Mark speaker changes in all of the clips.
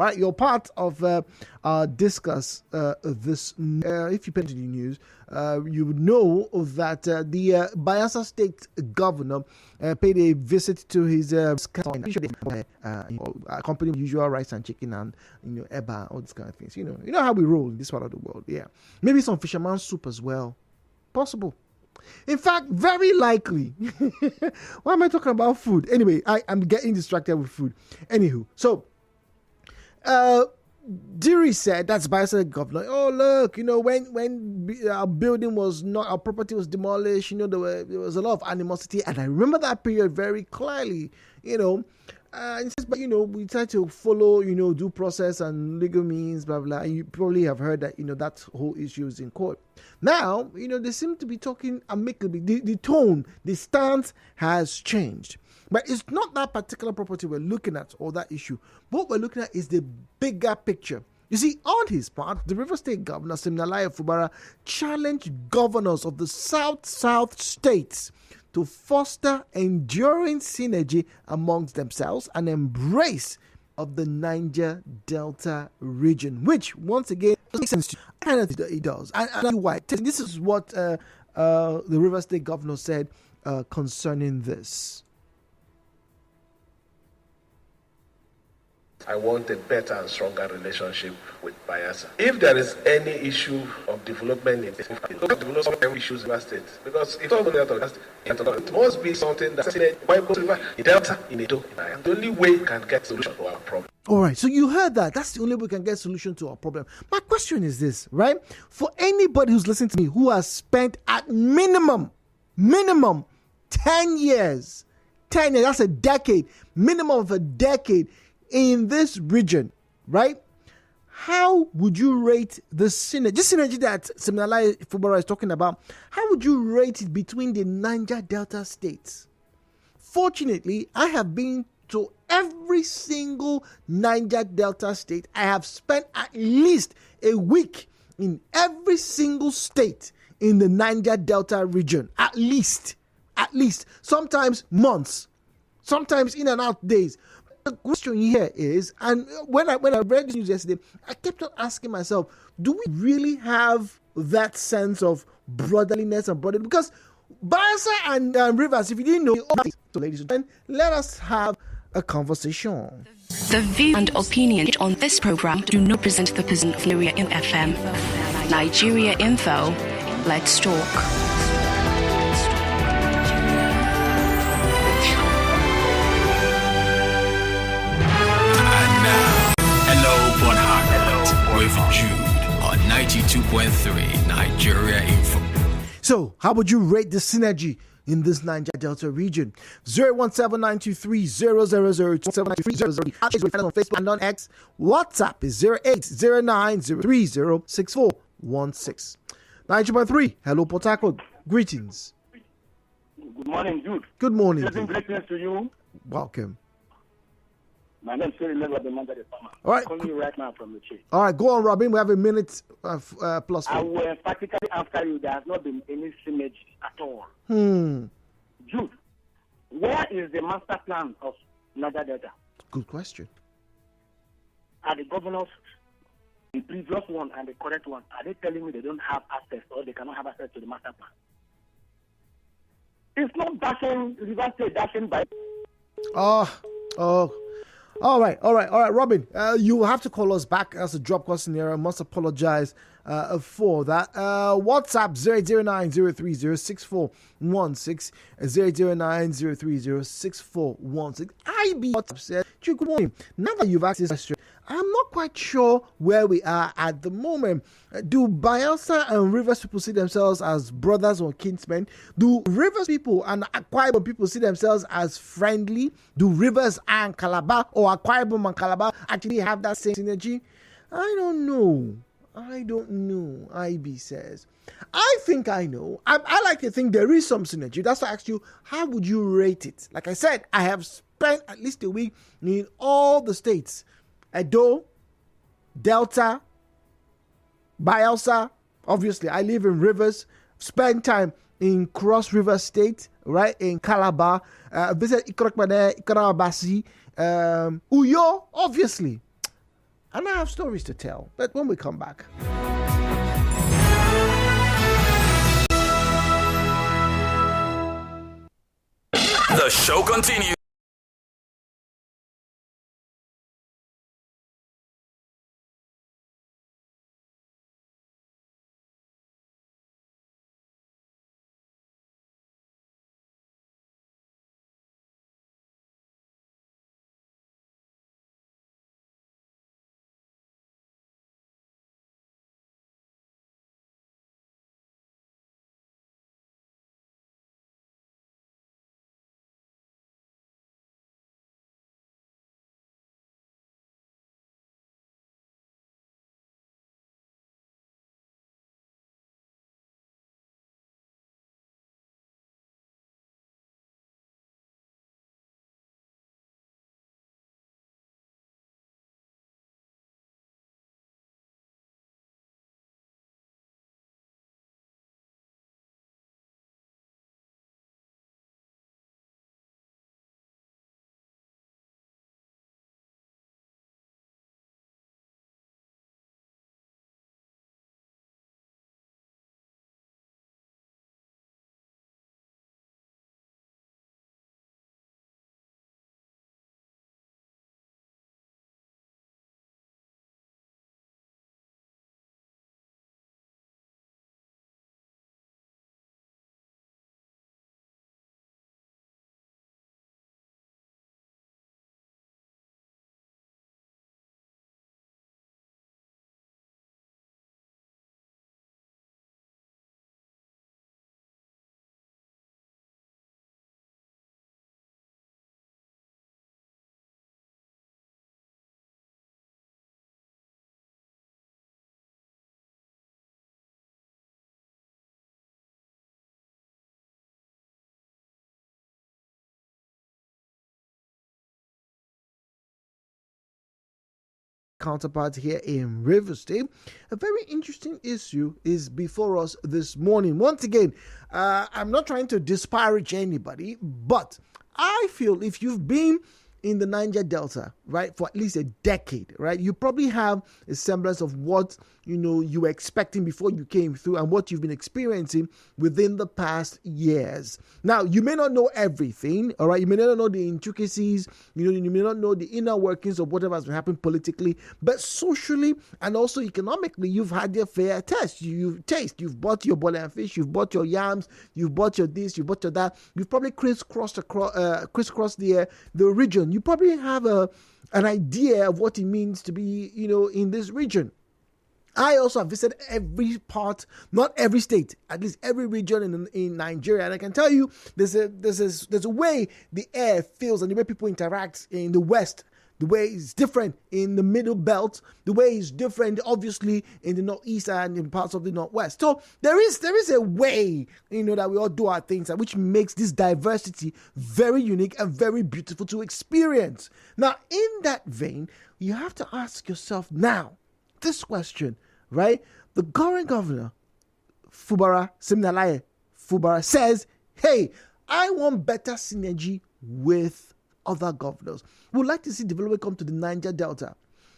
Speaker 1: right? You're part of discuss this. If you pay to the news, you would know that the Bayelsa State governor paid a visit to his accompanying usual rice and chicken and eba, all these kind of things. You know how we roll in this part of the world. Yeah, maybe some fisherman's soup as well. Possible. In fact, very likely. Why am I talking about food? Anyway, I'm getting distracted with food. Anywho, so Diri said, that's Bayelsa governor, oh look, when our building was not, our property was demolished, there was a lot of animosity, and I remember that period very clearly, and says, but we try to follow, due process and legal means, blah blah. And you probably have heard that, that whole issue is in court. Now, they seem to be talking amicably. The tone, the stance has changed. But it's not that particular property we're looking at or that issue. What we're looking at is the bigger picture. You see, on his part, the River State Governor, Siminalayi Fubara, challenged governors of the South states to foster enduring synergy amongst themselves and embrace of the Niger Delta region, which, once again, makes sense to you. And it does. And why? This is what the River State Governor said concerning this.
Speaker 2: I want a better and stronger relationship with Bayelsa. If there is any issue of development in this country, develop issues in the state, because it's all going to it must be something that's in the Delta, in Edo, in Bayelsa. The only way we can get solution to our problem.
Speaker 1: All right, so you heard that. That's the only way we can get solution to our problem. My question is this, right? For anybody who's listening to me who has spent at minimum 10 years, that's a decade, minimum of a decade in this region, right? How would you rate the synergy? This synergy that Siminalayi Fubara is talking about, how would you rate it between the Niger Delta states? Fortunately, I have been to every single Niger Delta state. I have spent at least a week in every single state in the Niger Delta region. At least. Sometimes months. Sometimes in and out days. The question here is, and when I read this news yesterday, I kept on asking myself, do we really have that sense of brotherliness and brotherly? Because Bayelsa and Rivers, if you didn't know, so ladies and gentlemen, let us have a conversation.
Speaker 3: The view and opinion on this program do not present the position of Nigeria FM. Nigeriainfo, let's talk. With Jude on 92.3 Nigeria Info.
Speaker 1: So, how would you rate the synergy in this Niger Delta region? 0179300027300. On Facebook and on X. WhatsApp is 080903064116. 92.3. Hello, Port Harcourt. Greetings.
Speaker 4: Good morning, Jude.
Speaker 1: Good morning.
Speaker 4: Greetings to you.
Speaker 1: Welcome.
Speaker 4: My name is Robin.
Speaker 1: All right.
Speaker 4: I'm calling you right now from the chair.
Speaker 1: All right, go on, Robin. We have a minute plus.
Speaker 4: I will emphatically answer you. There has not been any synergy at all. Jude, where is the master plan of Niger Delta?
Speaker 1: Good question.
Speaker 4: Are the governors, the previous one and the correct one, are they telling me they don't have access or they cannot have access to the master plan? It's not dashing, River State dashing by.
Speaker 1: All right, Robin. You have to call us back as a drop call scenario. I must apologize for that. WhatsApp 00903064160 00903064160. IB WhatsApp said, good morning. Now that you've asked this question, I'm not quite sure where we are at the moment. Do Bayelsa and Rivers people see themselves as brothers or kinsmen? Do Rivers people and Akwa Ibom people see themselves as friendly? Do Rivers and Calabar or Akwa Ibom and Calabar actually have that same synergy? I don't know. IB says. I think I know. I like to think there is some synergy. That's why I asked you, how would you rate it? Like I said, I have spent at least a week in all the states. Edo, Delta, Bayelsa. Obviously, I live in Rivers. Spend time in Cross River State, right, in Calabar. Visit Ikorokmane, Ikorabasi, Uyo, obviously. And I have stories to tell. But when we come back.
Speaker 5: The show continues.
Speaker 1: Counterparts here in River State. A very interesting issue is before us this morning. Once again, I'm not trying to disparage anybody, but I feel if you've been in the Niger Delta, right, for at least a decade, right, you probably have a semblance of what you were expecting before you came through and what you've been experiencing within the past years. Now, you may not know everything, all right, you may not know the intricacies, you may not know the inner workings of whatever has been happening politically, but socially and also economically, you've had your fair test. You've bought your bola and fish, you've bought your yams, you've bought your this, you've bought your that, you've probably crisscrossed the region. You probably have an idea of what it means to be, in this region. I also have visited every part, not every state, at least every region in Nigeria, and I can tell you there's a way the air feels and the way people interact in the West. The way is different in the middle belt. The way is different, obviously, in the northeast and in parts of the northwest. So there is a way, that we all do our things, which makes this diversity very unique and very beautiful to experience. Now, in that vein, you have to ask yourself now this question, right? The current governor, Fubara Siminalayi Fubara, says, "Hey, I want better synergy with other governors. We'd like to see development come to the Niger Delta."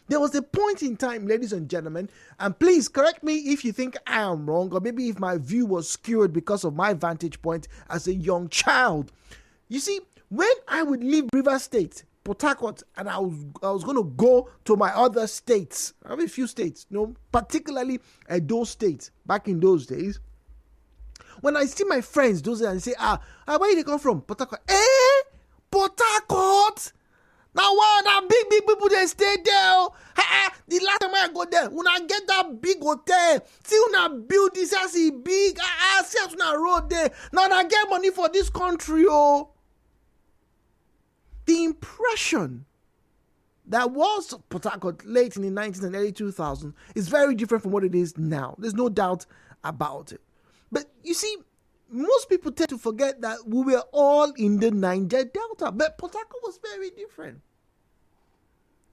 Speaker 1: There was a point in time, ladies and gentlemen, and please correct me if you think I am wrong, or maybe if my view was skewed because of my vantage point as a young child. You see, when I would leave River State, Port Harcourt, and I was going to go to my other states, I have a few states, particularly those states back in those days. When I see my friends, those days, and say, where did they come from? Port Harcourt. Port Harcourt? Now, that big people, they stay there. The last time I go there, when I get that big hotel, see when I build this, I see big, see as when I road there. Now, I get money for this country, The impression that was Port Harcourt late in the 1990s and early 2000s is very different from what it is now. There's no doubt about it. But you see, most people tend to forget that we were all in the Niger Delta, but Port Harcourt was very different.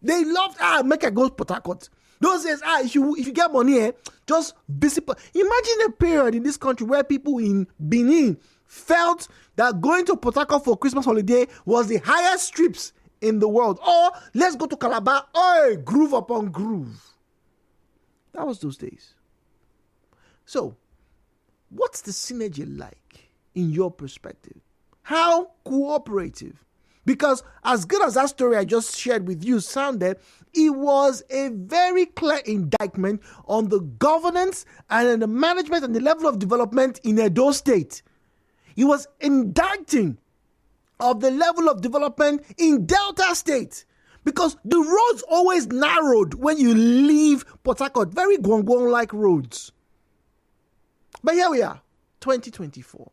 Speaker 1: They loved, make a go to Port Harcourt. Those days, if you get money, just visit. Imagine a period in this country where people in Benin felt that going to Port Harcourt for Christmas holiday was the highest trips in the world. Or let's go to Calabar, groove upon groove. That was those days. So, what's the synergy like in your perspective? How cooperative? Because as good as that story I just shared with you sounded, it was a very clear indictment on the governance and the management and the level of development in Edo State. It was indicting of the level of development in Delta State. Because the roads always narrowed when you leave Port Harcourt. Very Gwangwang-like roads. But here we are, 2024. How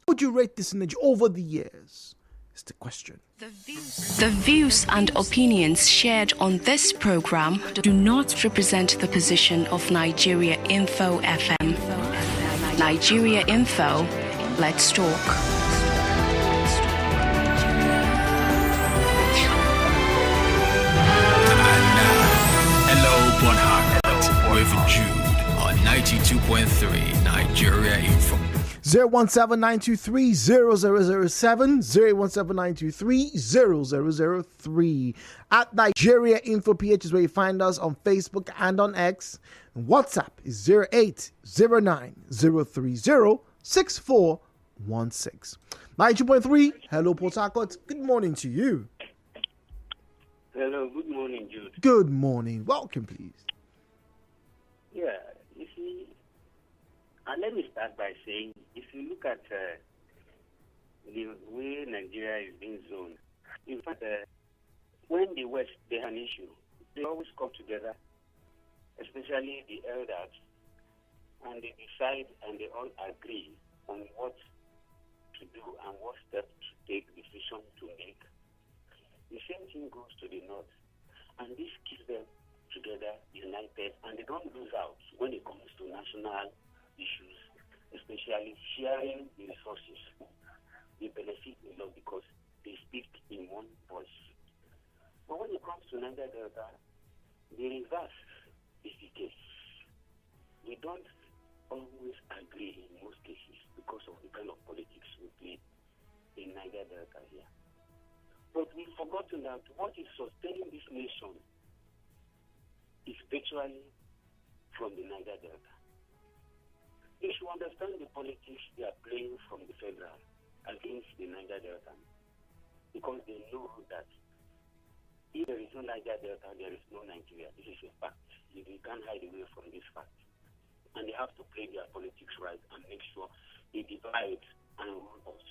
Speaker 1: would you rate this synergy over the years? Is the question.
Speaker 3: The views and opinions shared on this program do not represent the position of Nigeriainfo FM. Nigeriainfo, let's talk.
Speaker 5: Port Harcourt with Jude on 92.3 Nigeriainfo.
Speaker 1: 017-923-0007, 017-923-0003. At Nigeriainfo PH is where you find us on Facebook and on X. And WhatsApp is 0809-030-6416. 92.3, hello Port Harcourt. Good morning to you.
Speaker 6: Hello, good morning, Jude.
Speaker 1: Good morning. Welcome, please.
Speaker 6: Yeah, you see, let me start by saying, if you look at the way Nigeria is being zoned, in fact, when the West, they have an issue, they always come together, especially the elders, and they decide and they all agree on what to do and what steps to take, decision to make. The same thing goes to the north, and this keeps them together, united, and they don't lose out when it comes to national issues, especially sharing the resources. They benefit a lot because they speak in one voice. But when it comes to Niger Delta, the reverse is the case. We don't always agree in most cases because of the kind of politics we play in Niger Delta here. But we've forgotten that what is sustaining this nation is virtually from the Niger Delta. They should understand the politics they are playing from the federal against the Niger Delta, because they know that if there is no Niger Delta, there is no Nigeria. This is a fact. You can't hide away from this fact. And they have to play their politics right and make sure they divide and rule us.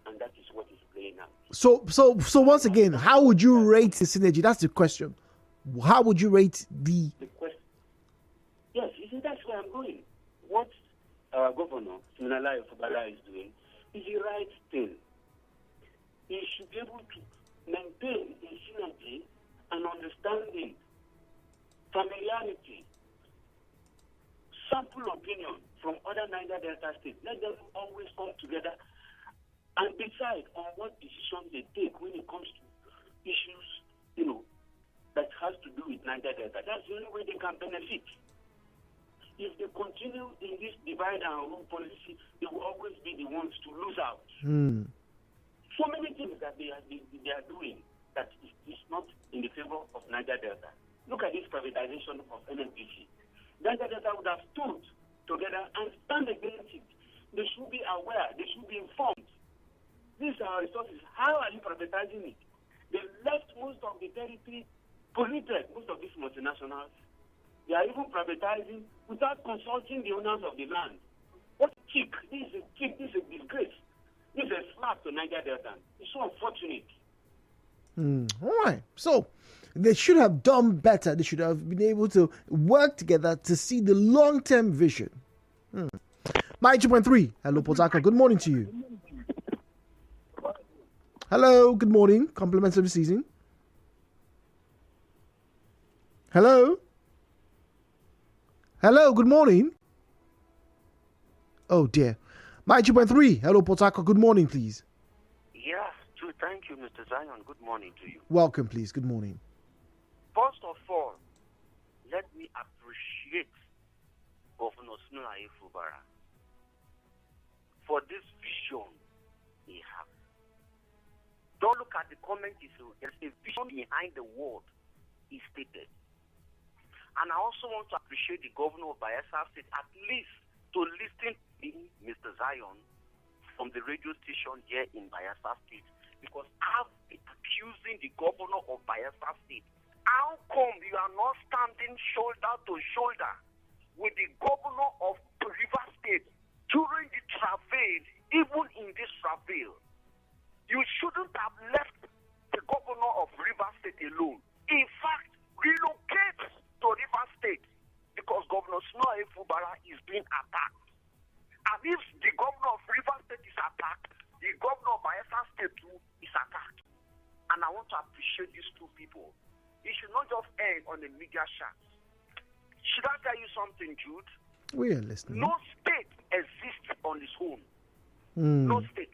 Speaker 6: And that is what is playing out.
Speaker 1: So once again, how would you rate the synergy? That's the question. How would you rate the
Speaker 6: question? Yes, you see, that's where I'm going. What our governor, Siminalayi Fubara, is doing is the right thing. He should be able to maintain a synergy and understanding, familiarity, sample opinion from other Niger Delta states. Let them always come together and decide on what decisions they take when it comes to issues, that has to do with Niger Delta. That's the only way they can benefit. If they continue in this divide and rule policy, they will always be the ones to lose out. So many things that they are doing that is not in the favor of Niger Delta. Look at this privatization of NNPC. Niger Delta would have stood together and stand against it. They should be aware. They should be informed. These are our resources. How are you privatizing it? They left most of the territory polluted, most of these multinationals. They are even privatizing without consulting the owners of the land. What a kick. This is a kick. This is a disgrace. This is a slap to Niger Delta. It's so unfortunate.
Speaker 1: All right. So they should have done better. They should have been able to work together to see the long-term vision. My 2.3. Hello, Port Harcourt. Good morning to you. Hello, good morning. Compliments of the season. Hello? Hello, good morning. Oh dear. My 2.3. Hello, Port Harcourt. Good morning, please.
Speaker 7: Yeah, thank you, Mr. Zion. Good morning to you.
Speaker 1: Welcome, please. Good morning.
Speaker 7: First of all, let me appreciate Governor Siminalayi Fubara for this vision he has. Don't look at the comment. There's a vision behind the word he stated. And I also want to appreciate the governor of Bayelsa State, at least to listen to Mr. Zion from the radio station here in Bayelsa State, because I've been accusing the governor of Bayelsa State. How come you are not standing shoulder to shoulder with the governor of River State during the travail, even in this travail? You shouldn't have left the governor of River State alone. In fact, relocate to River State, because Governor Snow Fubara is being attacked. And if the governor of River State is attacked, the governor of Bayelsa State too is attacked. And I want to appreciate these two people. It should not just end on the media chat. Should I tell you something, Jude?
Speaker 1: We are listening.
Speaker 7: No state exists on its own. No state.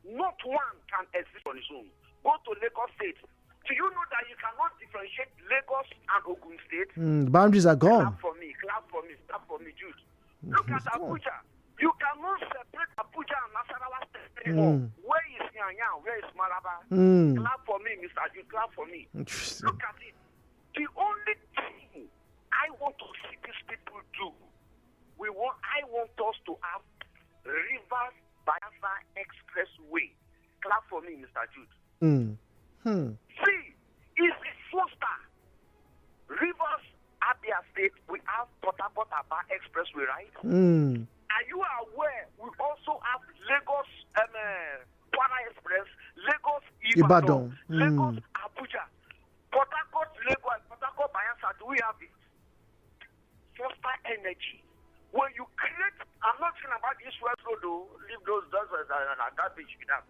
Speaker 7: Not one can exist on its own. Go to Lagos State. Do you know that you cannot differentiate Lagos and Ogun State?
Speaker 1: Boundaries are gone.
Speaker 7: Clap for me, Jude. Look at Abuja. You cannot separate Abuja and Nasarawa State anymore. Where is Nyanya? Where is Malaba? Clap for me, Mr. Jude. Clap for me. Look at it. The only thing I want to see these people do, I want us to have Rivers Bayelsa Expressway. Clap for me, Mr. Jude. See, it's the Foster Rivers Abia State. We have Port Harcourt Aba Expressway, right? Are you aware we also have Lagos Kwara Express, Lagos Ibadan, Lagos Abuja, Port Harcourt Lagos, Port Harcourt Bayelsa? Do we have it? Foster Energy. When you create, I'm not talking about this West Road, though. Leave those garbage with that.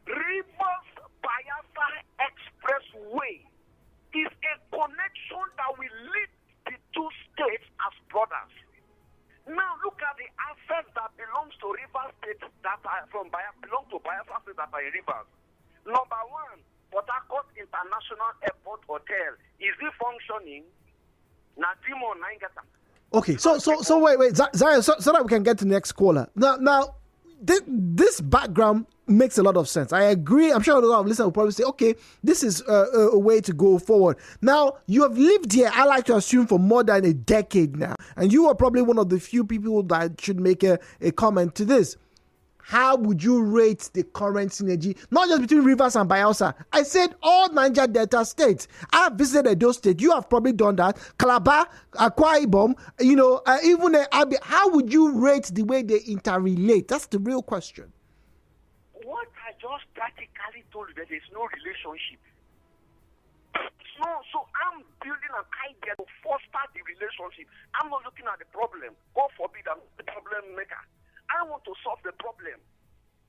Speaker 7: Rivers Bayelsa Expressway is a connection that will lead the two states as brothers. Now look at the assets that belongs to River State that are belong to Bayelsa State that are in rivers. Number one, Port Harcourt International Airport Hotel. Is it functioning? Nadimo Naingata.
Speaker 1: Okay, so wait, Zion, so that we can get to the next caller. Now, this background makes a lot of sense. I agree. I'm sure a lot of listeners will probably say, okay, this is a way to go forward. Now, you have lived here, I like to assume, for more than a decade now. And you are probably one of the few people that should make a comment to this. How would you rate the current synergy, not just between Rivers and Bayelsa? I said all Niger Delta States. I have visited those states. You have probably done that. Calabar, Akwa Ibom, even Abia. How would you rate the way they interrelate? That's the real question.
Speaker 7: What I just practically told you, that there is no relationship. So I'm building an idea to foster the relationship. I'm not looking at the problem. God forbid I'm the problem maker. I want to solve the problem.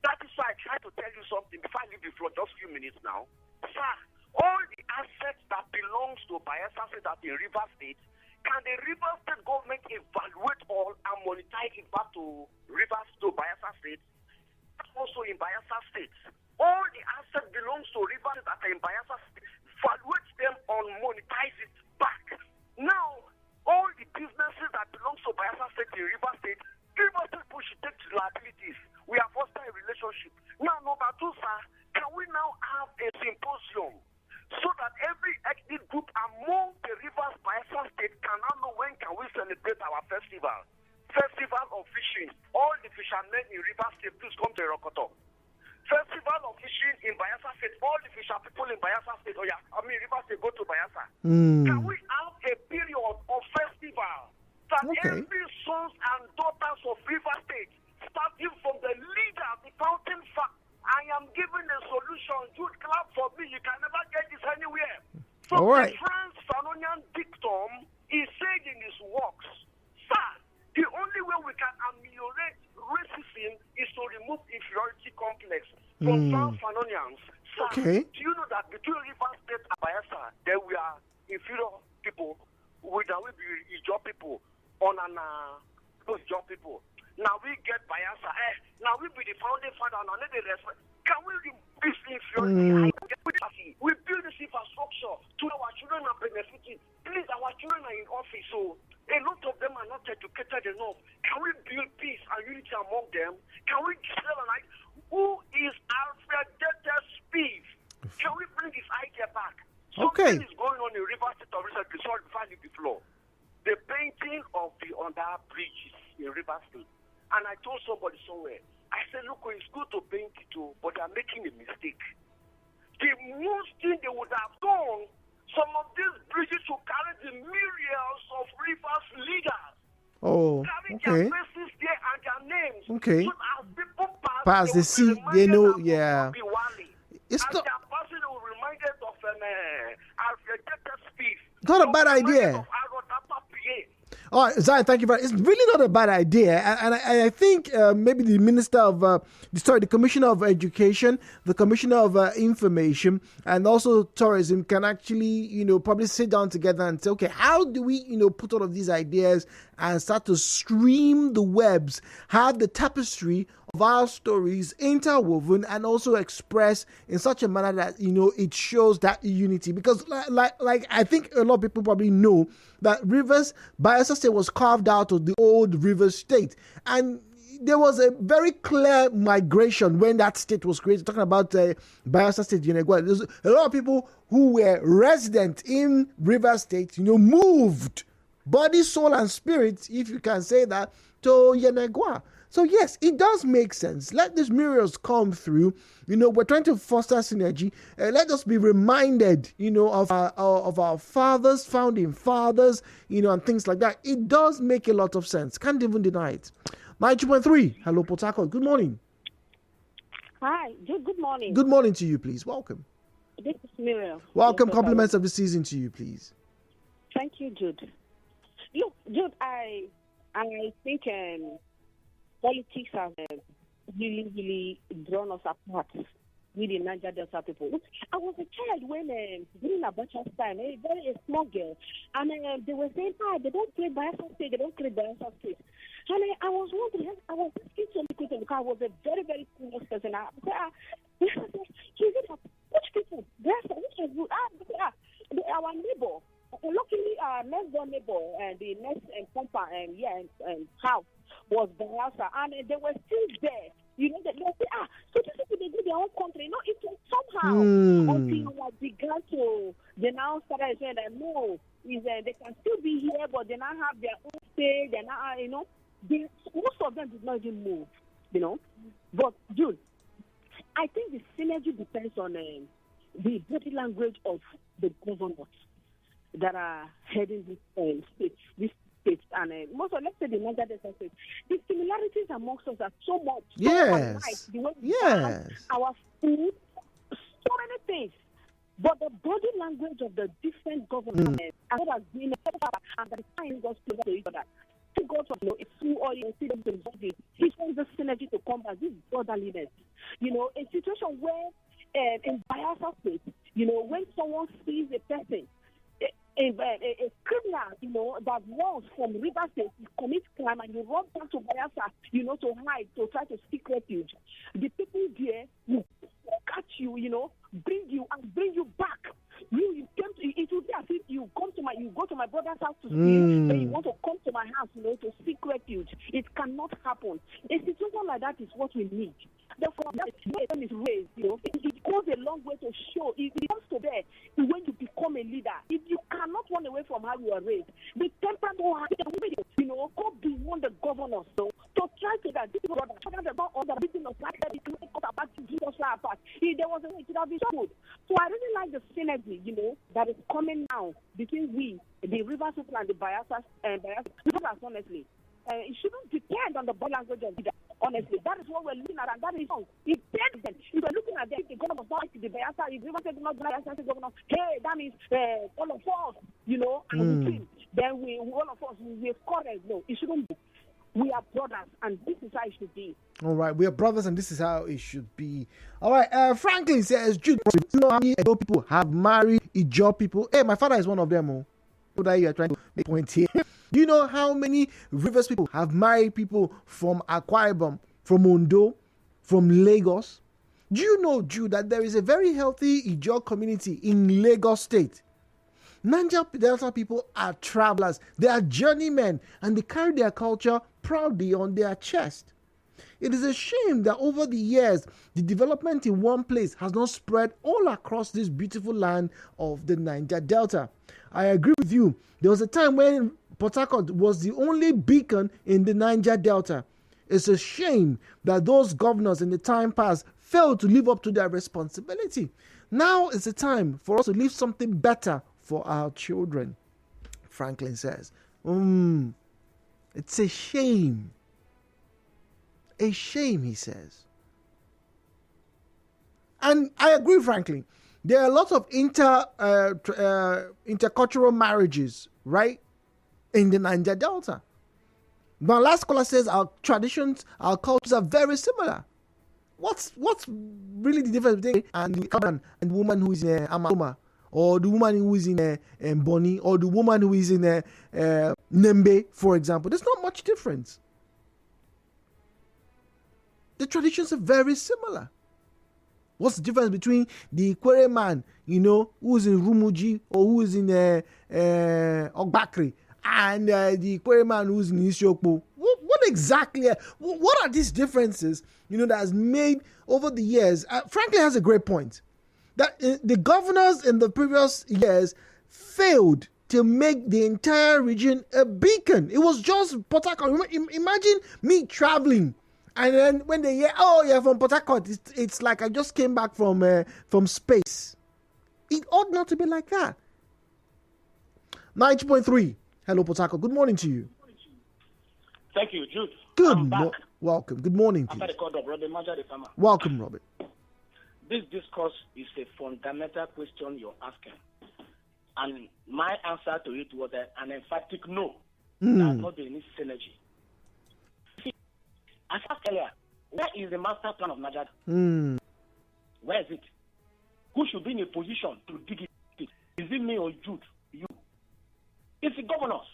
Speaker 7: That is why I try to tell you something before I leave the floor, just a few minutes now. Sir, all the assets that belongs to Bayelsa State that in River State, can the River State government evaluate all and monetize it back to Rivers, to Bayelsa State? Also in Bayelsa State. All the assets belongs to River State that are in Bayelsa State, evaluate them and monetize it back. Now, all the businesses that belongs to Bayelsa State in River State, River State should take liabilities. We have fostered a relationship. Now, number two, sir, can we now have a symposium so that every ethnic group among the Rivers Bayelsa State can now know when can we celebrate our festival? Festival of fishing. All the fishermen in River State, please come to Rokoto. Festival of fishing in Bayelsa State. All the fisher people in Bayelsa State. River State, go to Bayelsa. Can we have a period of festival that every sons and daughters of River State, starting from the leader, the fountain fact, I am giving a solution. Jude, clap for me. You can never get this anywhere. So the Franz Fanonian dictum is saying in his works, sir, the only way we can ameliorate racism is to remove inferiority complex from Franz Fanonians. Sir, do you know that between River State and Bayelsa, there we are inferior people, we will be Ijaw people, on an those young people. Now we get Bayelsa. Now we be the founding father and let the respect. Can we remove this inferiority? We build this infrastructure to our children are benefiting. Please, our children are in office, so a lot of them are not educated enough. Can we build peace and unity among them? Can we tell like who is Alfred Delta Speed?
Speaker 1: Okay.
Speaker 7: Something is going on in River State of recently. Sorry, before I leave the floor. The painting of the under bridges in River State. And I told somebody somewhere, I said, look, it's good to paint it too, but they're making a mistake. The most thing they would have done, some of these bridges to carry the myriads of rivers leaders.
Speaker 1: Oh,
Speaker 7: Carry
Speaker 1: okay.
Speaker 7: their faces there and their names.
Speaker 1: Okay.
Speaker 7: So as people
Speaker 1: Pass, they
Speaker 7: will be
Speaker 1: see, they
Speaker 7: reminded
Speaker 1: know,
Speaker 7: of
Speaker 1: yeah.
Speaker 7: Bobby Wale.
Speaker 1: It's
Speaker 7: As
Speaker 1: not,
Speaker 7: they are passing, they will be reminded of Alfred Speed.
Speaker 1: it's not a bad idea. All right, Zion, thank you very much. It's really not a bad idea. And I think maybe the Minister of, the Commissioner of Education, the Commissioner of Information, and also Tourism can actually, probably sit down together and say, okay, how do we, put all of these ideas and start to stream the webs, have the tapestry of our stories interwoven and also expressed in such a manner that, it shows that unity. Because like I think a lot of people probably know that Bayelsa State was carved out of the old Rivers State. And there was a very clear migration when that state was created. Talking about Bayelsa State, there's a lot of people who were resident in Rivers State, moved body, soul, and spirit, if you can say that, to Yenegua. So yes, it does make sense. Let these mirrors come through. We're trying to foster synergy. Let us be reminded, of our fathers, founding fathers, and things like that. It does make a lot of sense. Can't even deny it. 92.3. Hello, Port Harcourt. Good morning.
Speaker 8: Hi. Good morning.
Speaker 1: Good morning to you, please. Welcome.
Speaker 8: This is Miriam.
Speaker 1: Welcome. Compliments of the season to you, please.
Speaker 8: Thank you, Jude. Look, Jude, I think politics have really, really drawn us apart with the Niger Delta people. I was a child when, during Abacha's time, a small girl, and they were saying, they don't play Bayelsa State, they don't play Bayelsa State. And I was wondering, I was asking somebody because I was a very, very curious person. I said, which people? Bayelsa, which is good? Our neighbor. Luckily, our next door neighbor and the next house was Bayelsa, and they were still there. They say, so these people, they do their own country. It was somehow until I began to, they now started saying that no, they can still be here, but they now have their own stay. They now, most of them did not even move, But, Jude, I think the synergy depends on the body language of the governors that are heading this states, and most of, let's say, the Niger Delta States. The similarities amongst us are so much.
Speaker 1: Yes.
Speaker 8: The way we have our food, so many things. But the body language of the different governments, as well as being and the time goes closer to each other. To go to a few or see them to he wants the synergy to combat this brotherliness. A situation where in Bayelsa State, when someone sees a person, a criminal, that runs from River State, commits crime, and you run back to Bayelsa, to hide, to try to seek refuge. The people there will catch you, bring you back. It will be as if you go to my brother's house to steal, and you want to come to my house, to seek refuge. It cannot happen. A situation like that is what we need. Therefore, that is raised, it goes a long way to show. It comes to there when you become a leader. If you cannot run away from how you are raised, the temper don't have go beyond the governors, to try to that. This brother, about all the business like that, there was a way to have been good. So I really like the synergy, that is coming now between the River people and the Bayelsa, honestly. It shouldn't depend on the body language of leader. Honestly, that is what we're looking at, and that is wrong. It depends. If we're looking at the governor of the Bayelsa, if River State not Bayelsa governor, hey, that means all of us, and we think, then all of us, we're correct. No, it shouldn't be. We are brothers, and this is how it should be.
Speaker 1: All right, we are brothers, and this is how it should be. All right, Franklin says, Jude, you know how many Ijaw people have married Ijaw people? Hey, my father is one of them. So that you are trying to make a point here. Do you know how many Rivers people have married people from Akwa Ibom, from Ondo, from Lagos? Do you know, Jude, that there is a very healthy Ijaw community in Lagos State? Niger Delta people are travelers. They are journeymen, and they carry their culture proudly on their chest. It is a shame that over the years, the development in one place has not spread all across this beautiful land of the Niger Delta. I agree with you. There was a time when Port Harcourt was the only beacon in the Niger Delta. It's a shame that those governors in the time past failed to live up to their responsibility. Now is the time for us to leave something better for our children, Franklin says. It's a shame. A shame, he says. And I agree, Franklin. There are a lot of intercultural marriages, right, in the Niger Delta. My last caller says our traditions, our cultures are very similar. What's really the difference between the man and the woman who is in Amazoma, or the woman who is in Boni, or the woman who is in Nembe, for example? There's not much difference. The traditions are very similar. What's the difference between the Ikwere man, who is in Rumuji or who is in Ogbakri, and the Ikwere man who is in Isiokpo? What exactly? What are these differences, that has made over the years? Franklin has a great point. That the governors in the previous years failed to make the entire region a beacon. It was just Port Harcourt. Imagine me traveling, and then when they hear, "Oh, you're from Port Harcourt," it's like I just came back from space. It ought not to be like that. 90.3. Hello, Port Harcourt. Good morning to you.
Speaker 9: Thank you, Jude.
Speaker 1: Good. Welcome. Good morning to you. Welcome, Robert.
Speaker 9: This discourse is a fundamental question you're asking. And my answer to it was an emphatic no. There's not been any synergy. As I said earlier, where is the master plan of Niger? Where is it? Who should be in a position to dig it? Is it me or Jude? You. It's the governors.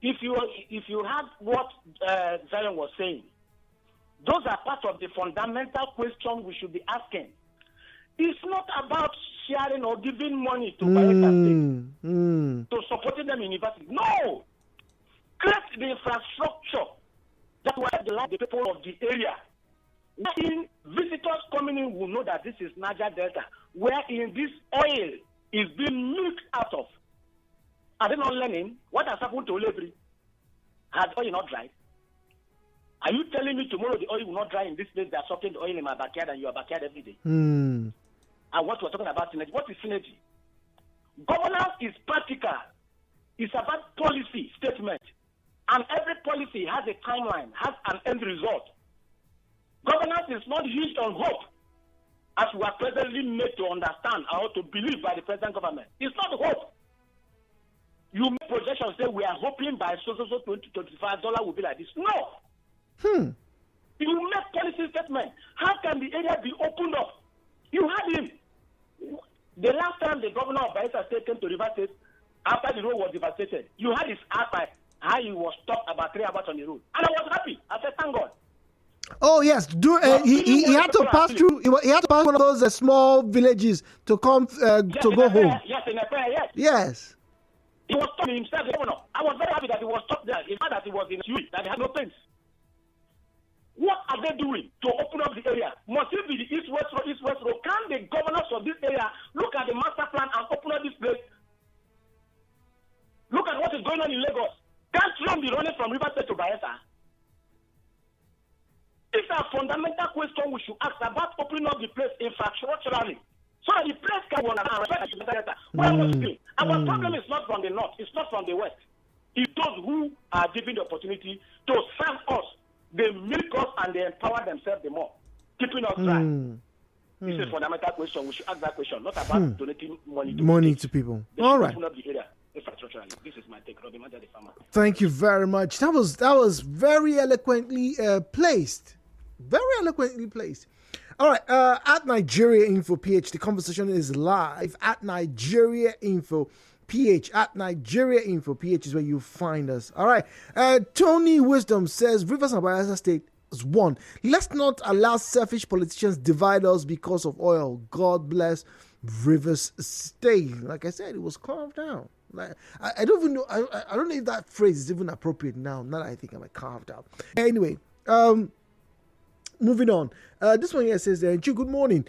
Speaker 9: If you had what Zion was saying, those are part of the fundamental question we should be asking. It's not about sharing or giving money to Bayelsa State, to supporting them in university. No! Create the infrastructure that will help the people of the area. When visitors coming in will know that this is Niger Delta, wherein this oil is being milked out of. Are they not learning what has happened to Olebri? Has oil not dried? Are you telling me tomorrow the oil will not dry in this place? They are sucking the oil in my backyard and your backyard every day. And what we're talking about synergy. What is synergy? Governance is practical. It's about policy statement. And every policy has a timeline, has an end result. Governance is not hinged on hope, as we are presently made to understand or to believe by the present government. It's not hope. You make projections, say we are hoping by so $20-25 will be like this. No. You make policy statement. How can the area be opened up? You had him. The last time the governor of Bayelsa State came to River State, after the road was devastated, you had his archive, how he was stopped about 3 hours on the road. And I was happy. I said, thank God.
Speaker 1: Oh, yes. He had to pass through. He had to pass one of those small villages to come to go home.
Speaker 9: Yes, in a prayer, yes.
Speaker 1: Yes.
Speaker 9: He was stopped himself, the governor. I was very happy that he was stopped there. In fact, that he was in Sui, that he had no pains. What are they doing to open up the area? Must it be the east-west road? Can the governors of this area look at the master plan and open up this place? Look at what is going on in Lagos. Can't Trump be running from River State to Bayelsa? It's a fundamental question we should ask about opening up the place infrastructurally, so that the place can run around. Our problem is not from the north, it's not from the west. It's those who are given the opportunity to serve us. They milk us and they empower themselves the more, keeping us dry. This is a fundamental question. We should ask that question, not about donating money to people.
Speaker 1: All right.
Speaker 9: Open up the area infrastructurally. This is my take, Robin Manja, the farmer.
Speaker 1: Thank you very much. That was very eloquently placed. Very eloquently placed. All right. At Nigeriainfo PH, the conversation is live at Nigeriainfo PH. At Nigeriainfo PH is where you find us. All right. Tony Wisdom says Rivers and Bayelsa State is one. Let's not allow selfish politicians divide us because of oil. God bless Rivers State. Like I said, it was carved out. Like, I don't even know. I don't know if that phrase is even appropriate now. Now that I think I'm carved out. Anyway, moving on. This one here says, good morning.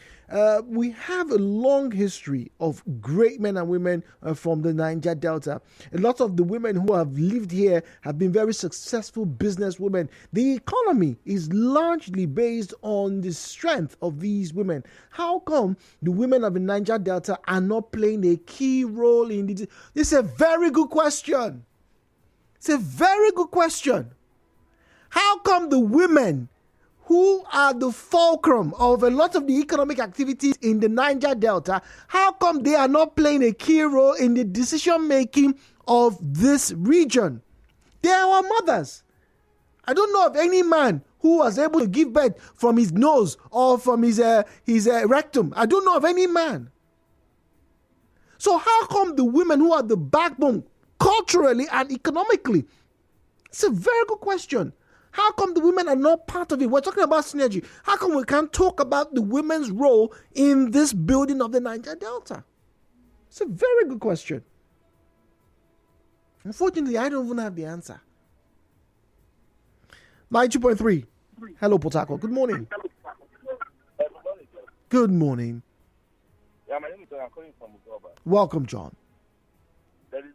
Speaker 1: We have a long history of great men and women from the Niger Delta. A lot of the women who have lived here have been very successful businesswomen. The economy is largely based on the strength of these women. How come the women of the Niger Delta are not playing a key role in this? This is a very good question. It's a very good question. How come the women who are the fulcrum of a lot of the economic activities in the Niger Delta, how come they are not playing a key role in the decision making of this region? They are our mothers. I don't know of any man who was able to give birth from his nose or from his rectum. I don't know of any man. So how come the women who are the backbone culturally and economically? It's a very good question. How come the women are not part of it? We're talking about synergy. How come we can't talk about the women's role in this building of the Niger Delta? It's a very good question. Unfortunately, I don't even have the answer. 92.3. Hello, Port Harcourt. Good morning. Good morning.
Speaker 10: Yeah, my name is John. I'm calling from Ugoba.
Speaker 1: Welcome, John.
Speaker 10: There is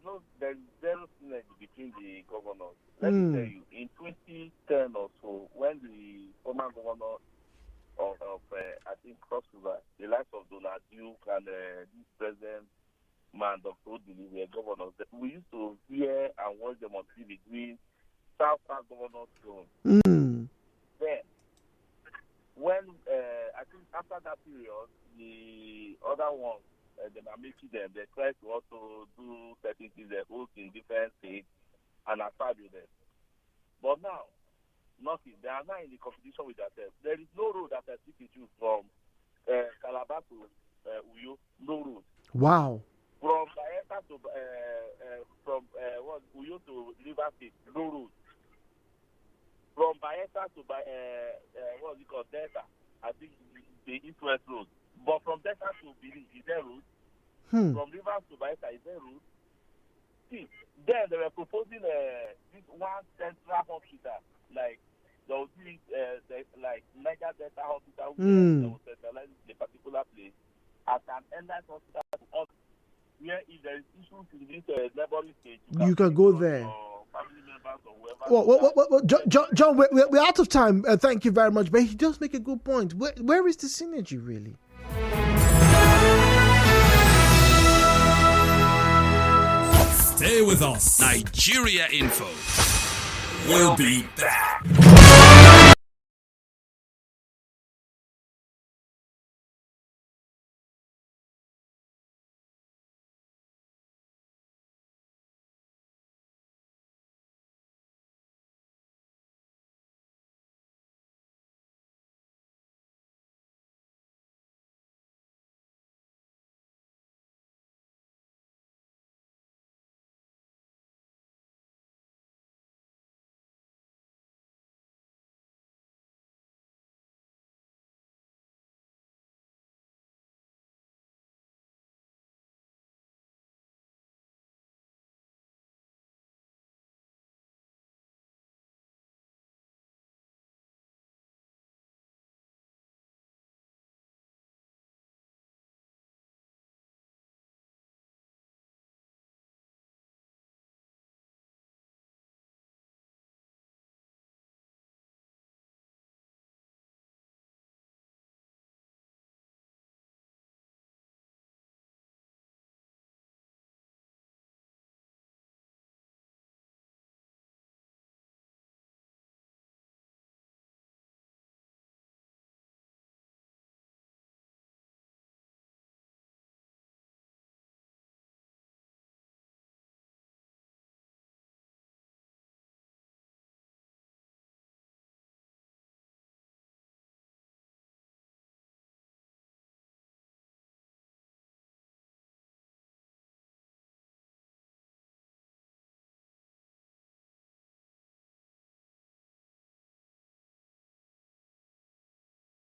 Speaker 10: zero synergy between the governors. Let me tell you, in 2010 or so, when the former governor of I think, Cross River, the likes of Donald Duke and this present man, Dr. Odili, were governors, we used to hear and watch them on TV doing South Governors Zone. Then, when I think after that period, the other ones, they are making them, they try to also do certain things, they hold in different states and are with them. But now, nothing. They are now in the competition with themselves. There is no road that I think it is from Calabar to Uyo. No road.
Speaker 1: Wow.
Speaker 10: From Bayelsa to Uyo to River State. No road. From Bayelsa to Delta. I think the east-west road. But from Delta to Benin, is there road? From Rivers to Bayelsa, is there road? See, then they were proposing this one central hospital, like there will be like Niger Delta Hospital, they will centralize in a particular place as an endless hospital, where if there is issues in this neighboring state,
Speaker 1: you can go there.
Speaker 10: Family members or whoever.
Speaker 1: John, we're out of time. Thank you very much, but he does make a good point. Where is the synergy really?
Speaker 5: Stay with us. Nigeria Info. We'll be back.